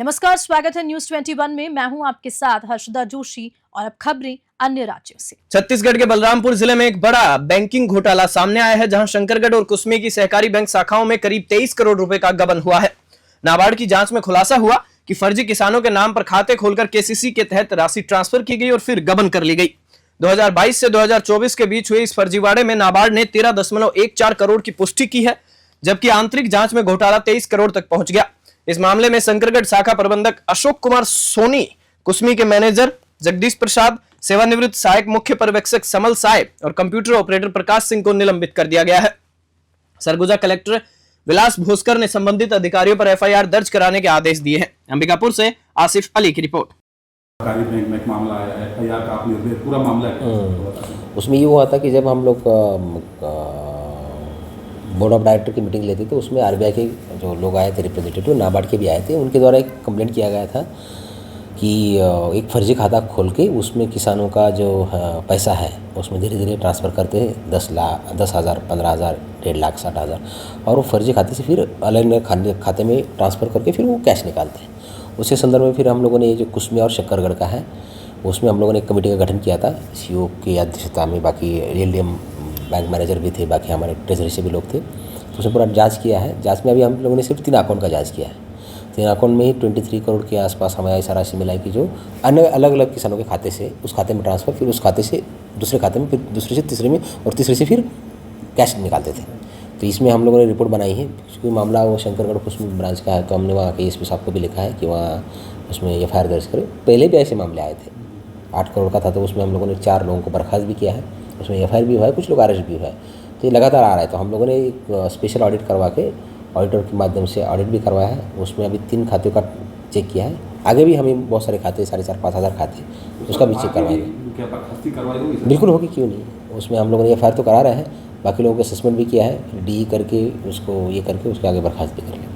नमस्कार, स्वागत है न्यूज 21 में। मैं हूं आपके साथ हर्षदा जोशी और अब खबरें अन्य राज्यों से। छत्तीसगढ़ के बलरामपुर जिले में एक बड़ा बैंकिंग घोटाला सामने आया है, जहां शंकरगढ़ और कुसमी की सहकारी बैंक शाखाओं में करीब 23 करोड़ रुपए का गबन हुआ है। नाबार्ड की जांच में खुलासा हुआ कि फर्जी किसानों के नाम पर खाते खोलकर केसीसी के तहत राशि ट्रांसफर की गई और फिर गबन कर ली गई। 2022 से 2024 के बीच हुए इस फर्जीवाड़े में नाबार्ड ने 13.14 करोड़ की पुष्टि की है, जबकि आंतरिक जांच में घोटाला 23 करोड़ तक पहुंच गया। इस मामले में शंकरगढ़ शाखा प्रबंधक अशोक कुमार सोनी, कुसमी के मैनेजर जगदीश प्रसाद, सेवानिवृत्त सहायक मुख्य पर्यवेक्षक समल साय और कंप्यूटर ऑपरेटर प्रकाश सिंह को निलंबित कर दिया गया है। सरगुजा कलेक्टर विलास भोसकर ने संबंधित अधिकारियों पर एफआईआर दर्ज कराने के आदेश दिए हैं। अंबिकापुर से आसिफ अली की रिपोर्ट। सरकारी बैंक में एक मामला आया है, एफआईआर का आपने पूरा मामला है। उसमें ये हुआ था कि जब हम लोग बोर्ड ऑफ डायरेक्टर की मीटिंग लेते थे, उसमें आरबीआई के जो लोग आए थे, रिप्रेजेंटेटिव नाबार्ड के भी आए थे, उनके द्वारा एक कंप्लेंट किया गया था कि एक फर्जी खाता खोल के उसमें किसानों का जो पैसा है उसमें धीरे धीरे ट्रांसफ़र करते हैं 10,000, 15,000, 1.5 लाख, 60,000, और वो फर्जी खाते से फिर अलग खाते में ट्रांसफ़र करके फिर वो कैश निकालते हैं। उसके संदर्भ में फिर हम लोगों ने ये जो कुसमी और शक्करगढ़ का है, उसमें हम लोगों ने एक कमेटी का गठन किया था सीईओ की अध्यक्षता में। बाकी एलडीएम बैंक मैनेजर भी थे, बाकी हमारे ट्रेजरी से भी लोग थे। तो उसमें पूरा जांच किया है। जांच में अभी हम लोगों ने सिर्फ 3 अकाउंट का जांच किया है। 3 अकाउंट में ही 23 करोड़ के आसपास हमें ऐसा राशि मिला है कि जो अन्य अलग अलग किसानों के खाते से उस खाते में ट्रांसफ़र, फिर उस खाते से दूसरे खाते में, फिर दूसरे से तीसरे में, और तीसरे से फिर कैश निकालते थे। तो इसमें हम लोगों ने रिपोर्ट बनाई है। क्योंकि मामला वो शंकरगढ़ कुसमी ब्रांच का है, तो हमने वहाँ के एसपी साहब को भी लिखा है कि वहाँ उसमें एफआईआर दर्ज करें। पहले भी ऐसे मामले आए थे, 8 करोड़ का था, तो उसमें हम लोगों ने 4 लोगों को बर्खास्त भी किया है। उसमें एफआईआर भी हुआ है, कुछ लोग अरेस्ट भी हुआ है। तो ये लगातार आ रहा है। तो हम लोगों ने एक स्पेशल ऑडिट करवा के ऑडिटर के माध्यम से ऑडिट भी करवाया है। उसमें अभी 3 खातों का चेक किया है। आगे भी हमें बहुत सारे खाते, 4,500-5,000 खाते, उसका भी चेक करवाएंगे। बिल्कुल होगी, क्यों नहीं। उसमें हम लोगों ने एफआईआर तो करा रहे हैं, बाकी लोगों को असेसमेंट भी किया है, डीई करके उसको ये करके उसके आगे बर्खास्त भी करेंगे।